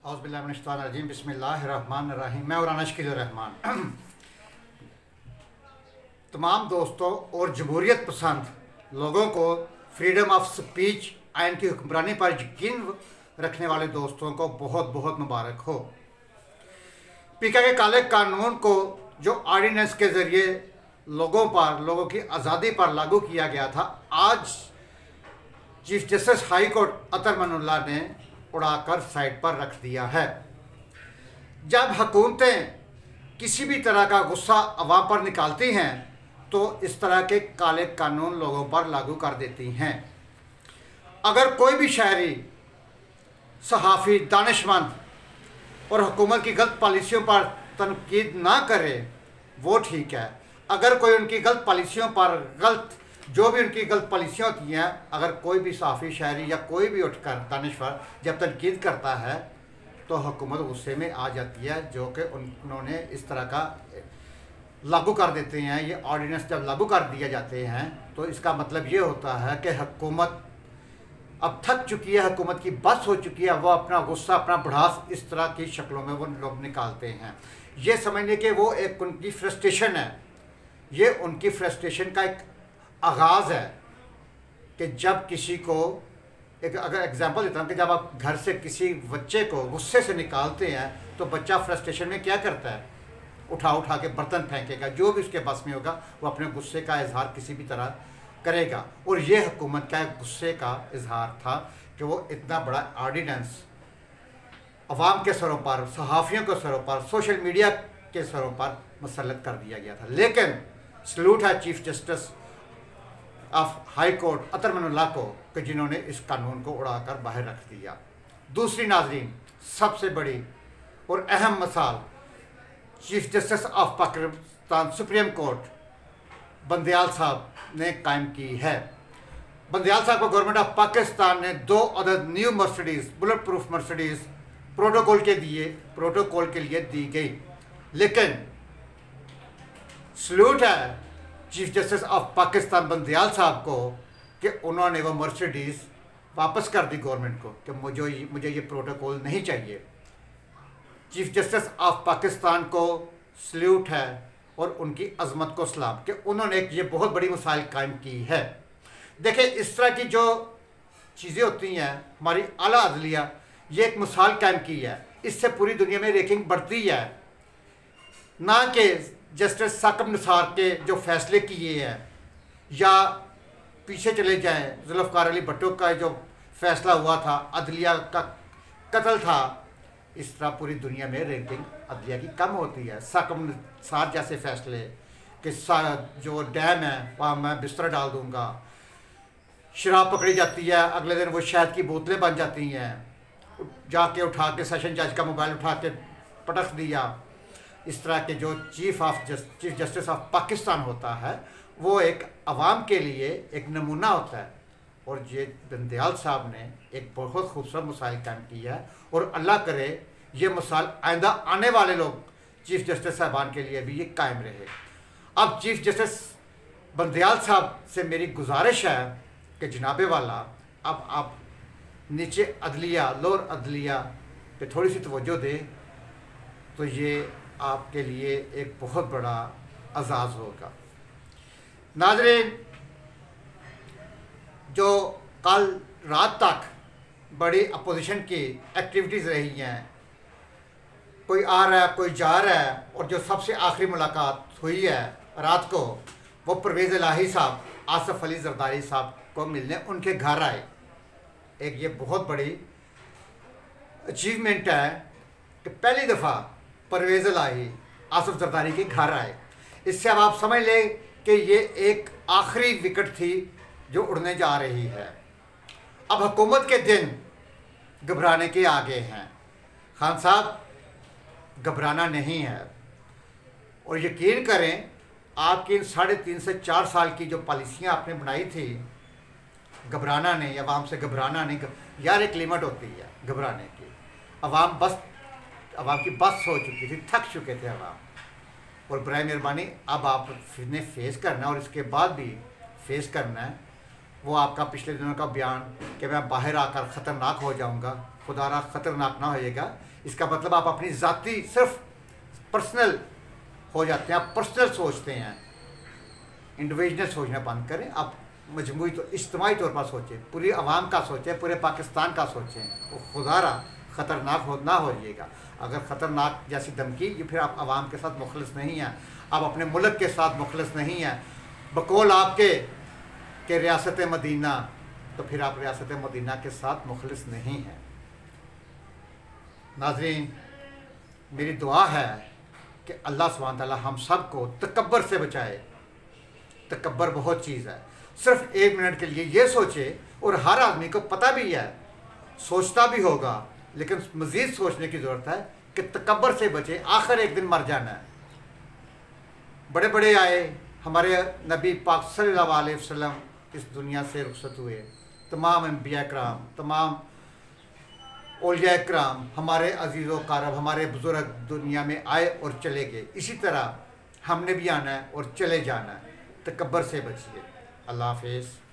औज़ुबिल्लाहिमिनश्शैतानिर्रजीम बिस्मिल्लाहिर्रहमानिर्रहीम। मैं मौलाना शकीलुर्रहमान तमाम दोस्तों और जमहूरियत पसंद लोगों को फ्रीडम ऑफ स्पीच आइन की हुक्मरानी पर यकीन रखने वाले दोस्तों को बहुत बहुत मुबारक हो। पीके के काले कानून को जो ऑर्डिनेंस के ज़रिए लोगों की आज़ादी पर लागू किया गया था, आज chief justice high court Athar मनुल्लाह ने उड़ाकर साइड पर रख दिया है। जब हुकूमतें किसी भी तरह का गुस्सा अवाम पर निकालती हैं तो इस तरह के काले कानून लोगों पर लागू कर देती हैं। अगर कोई भी शहरी, सहाफ़ी, दानिशमंद और हुकूमत की गलत पॉलिसियों पर तनकीद ना करे वो ठीक है। अगर कोई उनकी गलत पॉलिसियों पर जो भी उनकी गलत पॉलिसियाँ होती हैं, अगर कोई भी साफ़ी, शहरी या कोई भी उठकर दानिश्वर जब तनकीद करता है तो हुकूमत गुस्से में आ जाती है, जो कि उन्होंने इस तरह का लागू कर देते हैं। ये ऑर्डिनेंस जब लागू कर दिए जाते हैं तो इसका मतलब ये होता है कि हुकूमत अब थक चुकी है, हुकूमत की बस हो चुकी है। वो अपना गुस्सा, अपना भड़ास इस तरह की शक्लों में वो लोग निकालते हैं। ये समझने के वो एक उनकी फ्रस्ट्रेशन है, ये उनकी फ्रस्ट्रेशन का एक आगाज़ है कि जब किसी को अगर एग्जांपल देता हूँ कि जब आप घर से किसी बच्चे को गुस्से से निकालते हैं तो बच्चा फ्रस्ट्रेशन में क्या करता है, उठा के बर्तन फेंकेगा, जो भी उसके बस में होगा वो अपने गुस्से का इजहार किसी भी तरह करेगा। और ये हुकूमत का गुस्से का इजहार था कि वो इतना बड़ा ऑर्डिनेंस अवाम के सरों पर, सहाफ़ियों के सरों पर, सोशल मीडिया के सरों पर मुसल्लत कर दिया गया था। लेकिन सलूट है chief justice of high court Athar Minallah को कि जिन्होंने इस कानून को उड़ाकर बाहर रख दिया। दूसरी नाज़रीन, सबसे बड़ी और अहम मिसाल chief justice of Pakistan supreme court Bandial साहब ने कायम की है। बंदयाल साहब को गवर्नमेंट ऑफ पाकिस्तान ने 2 अदद new Mercedes, bullet proof Mercedes protocol के लिए दी गई। लेकिन सलूट है chief justice of Pakistan Bandial साहब को कि उन्होंने वो मर्सिडीज़ वापस कर दी गवर्नमेंट को कि मुझे ये प्रोटोकॉल नहीं चाहिए। चीफ जस्टिस ऑफ पाकिस्तान को सल्यूट है और उनकी अजमत को सलाम कि उन्होंने ये बहुत बड़ी मिसाल कायम की है। देखिए, इस तरह की जो चीज़ें होती हैं, हमारी आला अदलिया ये एक मिसाल कायम की है। इससे पूरी दुनिया में रैंकिंग बढ़ती है। ना कि जस्टिस साकिब निसार के जो फैसले किए हैं, या पीछे चले जाएं जुल्फ़िकार अली भुट्टो का जो फैसला हुआ था, अदलिया का कत्ल था, इस तरह पूरी दुनिया में रैंकिंग अदलिया की कम होती है। साकिब निसार जैसे फैसले कि जो डैम है वहाँ मैं बिस्तर डाल दूँगा, शराब पकड़ी जाती है, अगले दिन वो शहद की बोतलें बन जाती हैं, जाके उठा के सेशन जज का मोबाइल उठा के पटक दिया। इस तरह के जो चीफ जस्टिस ऑफ पाकिस्तान होता है वो एक अवाम के लिए एक नमूना होता है। और ये बंदयाल साहब ने एक बहुत खूबसूरत मिसाल कायम की है और अल्लाह करे ये मिसाल आइंदा आने वाले लोग चीफ जस्टिस साहबान के लिए भी ये कायम रहे। अब चीफ जस्टिस बंदयाल साहब से मेरी गुजारिश है कि जनाबे वाला अब आप नीचे अदलिया, लोअर अदलिया पे थोड़ी सी तवज्जो दें तो ये आपके लिए एक बहुत बड़ा एजाज़ होगा। नाज़रीन, जो कल रात तक बड़ी अपोजिशन की एक्टिविटीज़ रही हैं, कोई आ रहा है, कोई जा रहा है, और जो सबसे आखिरी मुलाकात हुई है रात को, वो परवेज़ इलाही साहब आसिफ अली जरदारी साहब को मिलने उनके घर आए। एक ये बहुत बड़ी अचीवमेंट है कि पहली दफ़ा परवेज़ इलाही आसिफ जरदारी के घर आए। इससे अब आप समझ लें कि ये एक आखिरी विकेट थी जो उड़ने जा रही है। अब हुकूमत के दिन घबराने के आगे हैं। खान साहब, घबराना नहीं है। और यकीन करें, आपकी इन 3.5 से 4 साल की जो पॉलिसियाँ आपने बनाई थी, घबराना नहीं, अवाम से घबराना नहीं। यार, एक लिमिट होती है घबराने की। अवाम की बस हो चुकी थी, थक चुके थे अवाम। और बराए मेहरबानी अब आपने फेस करना, और इसके बाद भी फेस करना है वो आपका पिछले दिनों का बयान कि मैं बाहर आकर ख़तरनाक हो जाऊंगा, खुदारा ख़तरनाक ना होइएगा। इसका मतलब आप अपनी ज़ाती सिर्फ पर्सनल हो जाते हैं, आप पर्सनल सोचते हैं, इंडिविजुअल सोचना बंद करें। आप मजमूई तो इज्तिमाई तौर पर सोचें, पूरी आवाम का सोचें, पूरे पाकिस्तान का सोचें। वो खुदारा ख़तरनाक ना होइएगा। अगर ख़तरनाक जैसी धमकी, ये फिर आप आवाम के साथ मुखलिस नहीं हैं, आप अपने मुल्क के साथ मुखलिस नहीं हैं। बकौल आपके कि रियासत मदीना, तो फिर आप रियासत मदीना के साथ मुखलिस नहीं हैं। नाज़रीन, मेरी दुआ है कि अल्लाह सुब्हान तआला हम सब को तकब्बर से बचाए। तकब्बर बहुत चीज़ है। सिर्फ 1 मिनट के लिए ये सोचे, और हर आदमी को पता भी है, सोचता भी होगा, लेकिन मज़ीद सोचने की ज़रूरत है कि तकब्बर से बचे। आखिर एक दिन मर जाना है। बड़े बड़े आए, हमारे नबी पाक सल्लल्लाहु अलैहि वसल्लम इस दुनिया से रुखसत हुए। तमाम अंबिया कराम, तमाम औलिया कराम, हमारे अजीज़ कारब, हमारे बुज़ुर्ग दुनिया में आए और चले गए। इसी तरह हमने भी आना है और चले जाना है। तकब्बर से बचिए। अल्लाह हाफ़िज़।